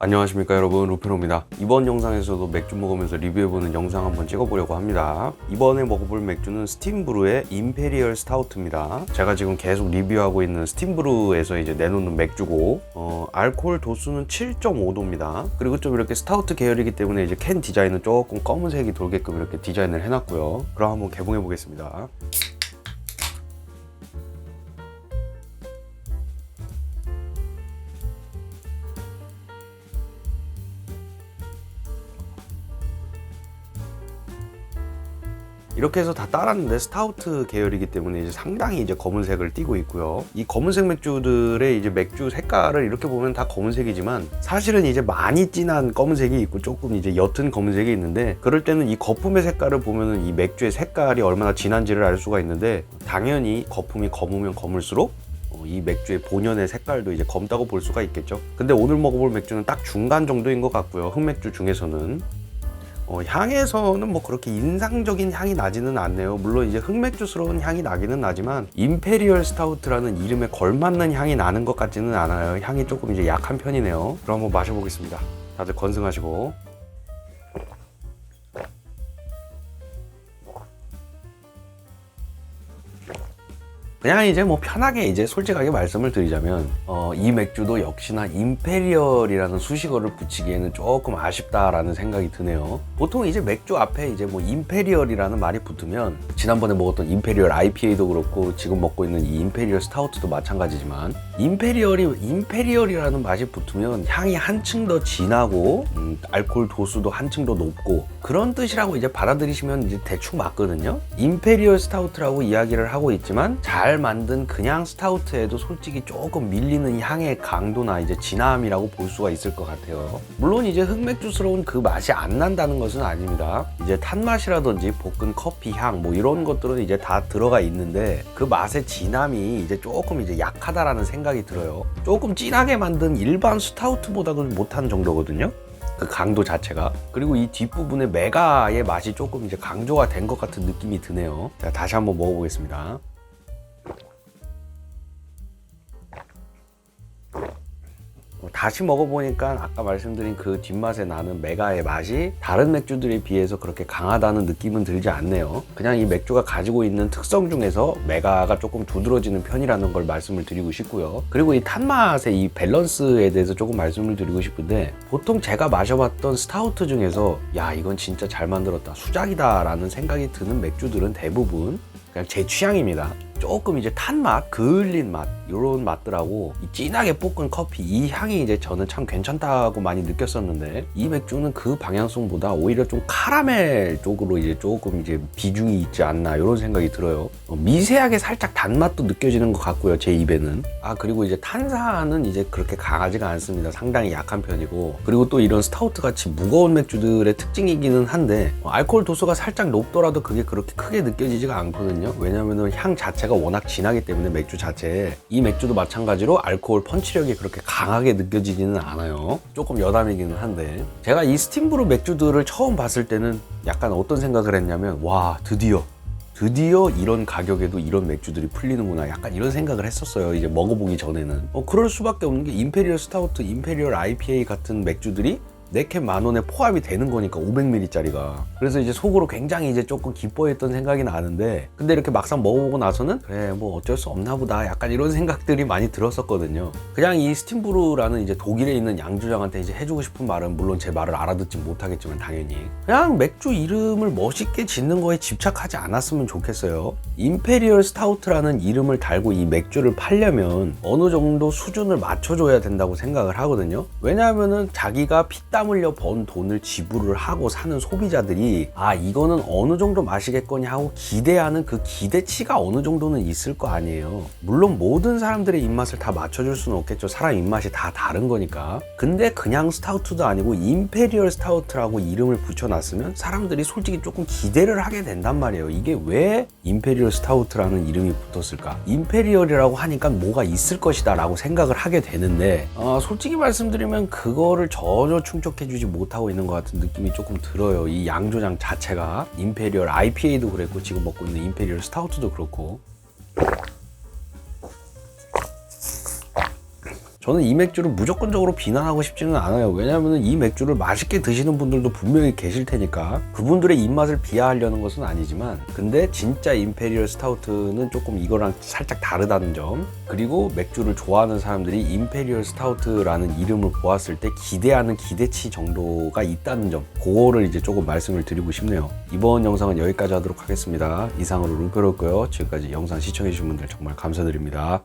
안녕하십니까 여러분, 루페로입니다. 이번 영상에서도 맥주 먹으면서 리뷰해보는 영상 한번 찍어보려고 합니다. 이번에 먹어볼 맥주는 스팀브루의 임페리얼 스타우트입니다. 제가 지금 계속 리뷰하고 있는 스팀브루에서 이제 내놓는 맥주고 알코올 도수는 7.5도입니다. 그리고 좀 이렇게 스타우트 계열이기 때문에 이제 캔 디자인은 조금 검은색이 돌게끔 이렇게 디자인을 해놨고요. 그럼 한번 개봉해 보겠습니다. 이렇게 해서 다 따랐는데 스타우트 계열이기 때문에 이제 상당히 이제 검은색을 띠고 있고요. 이 검은색 맥주들의 이제 맥주 색깔을 이렇게 보면 다 검은색이지만 사실은 이제 많이 진한 검은색이 있고 조금 이제 옅은 검은색이 있는데, 그럴 때는 이 거품의 색깔을 보면은 이 맥주의 색깔이 얼마나 진한지를 알 수가 있는데, 당연히 거품이 검으면 검을수록 이 맥주의 본연의 색깔도 이제 검다고 볼 수가 있겠죠. 근데 오늘 먹어볼 맥주는 딱 중간 정도인 것 같고요. 흑맥주 중에서는 향에서는 뭐 그렇게 인상적인 향이 나지는 않네요. 물론 이제 흑맥주스러운 향이 나기는 나지만 임페리얼 스타우트라는 이름에 걸맞는 향이 나는 것 같지는 않아요. 향이 조금 이제 약한 편이네요. 그럼 한번 마셔보겠습니다. 다들 건승하시고. 그냥 이제 뭐 편하게 이제 솔직하게 말씀을 드리자면 이 맥주도 역시나 임페리얼이라는 수식어를 붙이기에는 조금 아쉽다라는 생각이 드네요. 보통 이제 맥주 앞에 이제 뭐 임페리얼이라는 말이 붙으면, 지난번에 먹었던 임페리얼 IPA도 그렇고 지금 먹고 있는 이 임페리얼 스타우트도 마찬가지지만, 임페리얼이라는 맛이 붙으면 향이 한층 더 진하고 알코올 도수도 한층 더 높고 그런 뜻이라고 이제 받아들이시면 이제 대충 맞거든요. 임페리얼 스타우트라고 이야기를 하고 있지만 잘 만든 그냥 스타우트에도 솔직히 조금 밀리는 향의 강도나 이제 진함이라고 볼 수가 있을 것 같아요. 물론 이제 흑맥주스러운 그 맛이 안 난다는 것은 아닙니다. 이제 탄맛이라든지 볶은 커피 향 뭐 이런 것들은 이제 다 들어가 있는데, 그 맛의 진함이 이제 조금 이제 약하다라는 생각이 들어요. 조금 진하게 만든 일반 스타우트보다도 못한 정도거든요, 그 강도 자체가. 그리고 이 뒷부분에 메가의 맛이 조금 이제 강조가 된 것 같은 느낌이 드네요. 자, 다시 한번 먹어보겠습니다. 다시 먹어보니까 아까 말씀드린 그 뒷맛에 나는 메가의 맛이 다른 맥주들에 비해서 그렇게 강하다는 느낌은 들지 않네요. 그냥 이 맥주가 가지고 있는 특성 중에서 메가가 조금 두드러지는 편이라는 걸 말씀을 드리고 싶고요. 그리고 이 탄맛의 이 밸런스에 대해서 조금 말씀을 드리고 싶은데, 보통 제가 마셔봤던 스타우트 중에서 야, 이건 진짜 잘 만들었다, 수작이다 라는 생각이 드는 맥주들은 대부분 그냥 제 취향입니다. 조금 이제 탄맛, 그을린 맛, 이런 맛들하고 이 진하게 볶은 커피, 이 향이 이제 저는 참 괜찮다고 많이 느꼈었는데, 이 맥주는 그 방향성보다 오히려 좀 카라멜 쪽으로 이제 조금 이제 비중이 있지 않나, 이런 생각이 들어요. 미세하게 살짝 단맛도 느껴지는 것 같고요, 제 입에는. 그리고 이제 탄산은 이제 그렇게 강하지가 않습니다. 상당히 약한 편이고, 그리고 또 이런 스타우트 같이 무거운 맥주들의 특징이기는 한데, 알코올 도수가 살짝 높더라도 그게 그렇게 크게 느껴지지가 않거든요. 왜냐면은 향 자체가 워낙 진하기 때문에 맥주 자체에. 이 맥주도 마찬가지로 알코올 펀치력이 그렇게 강하게 느껴지지는 않아요. 조금 여담이기는 한데, 제가 이 스팀브루 맥주들을 처음 봤을 때는 약간 어떤 생각을 했냐면, 와, 드디어 이런 가격에도 이런 맥주들이 풀리는구나, 약간 이런 생각을 했었어요. 이제 먹어보기 전에는 그럴 수밖에 없는 게, 임페리얼 스타우트, 임페리얼 IPA 같은 맥주들이 4캔 10,000원에 포함이 되는 거니까, 500ml짜리가. 그래서 이제 속으로 굉장히 이제 조금 기뻐했던 생각이 나는데, 근데 이렇게 막상 먹어보고 나서는 그래, 뭐 어쩔 수 없나 보다, 약간 이런 생각들이 많이 들었었거든요. 그냥 이 스팀브루라는 이제 독일에 있는 양조장한테 이제 해주고 싶은 말은, 물론 제 말을 알아듣지 못하겠지만 당연히 그냥 맥주 이름을 멋있게 짓는 거에 집착하지 않았으면 좋겠어요. 임페리얼 스타우트라는 이름을 달고 이 맥주를 팔려면 어느 정도 수준을 맞춰줘야 된다고 생각을 하거든요. 왜냐하면은 자기가 피땀 흘려 번 돈을 지불을 하고 사는 소비자들이 이거는 어느 정도 마시겠거니 하고 기대하는 그 기대치가 어느 정도는 있을 거 아니에요. 물론 모든 사람들의 입맛을 다 맞춰줄 수는 없겠죠. 사람 입맛이 다 다른 거니까. 근데 그냥 스타우트도 아니고 임페리얼 스타우트라고 이름을 붙여놨으면 사람들이 솔직히 조금 기대를 하게 된단 말이에요. 이게 왜 임페리얼 스타우트라는 이름이 붙었을까? 임페리얼이라고 하니까 뭐가 있을 것이다 라고 생각을 하게 되는데, 솔직히 말씀드리면 그거를 전혀 충족해주지 못하고 있는 것 같은 느낌이 조금 들어요. 이 양조장 자체가. 임페리얼 IPA도 그랬고, 지금 먹고 있는 임페리얼 스타우트도 그렇고. 저는 이 맥주를 무조건적으로 비난하고 싶지는 않아요. 왜냐하면 이 맥주를 맛있게 드시는 분들도 분명히 계실 테니까 그분들의 입맛을 비하하려는 것은 아니지만, 근데 진짜 임페리얼 스타우트는 조금 이거랑 살짝 다르다는 점, 그리고 맥주를 좋아하는 사람들이 임페리얼 스타우트라는 이름을 보았을 때 기대하는 기대치 정도가 있다는 점, 그거를 이제 조금 말씀을 드리고 싶네요. 이번 영상은 여기까지 하도록 하겠습니다. 이상으로 룸페로였고요. 지금까지 영상 시청해주신 분들 정말 감사드립니다.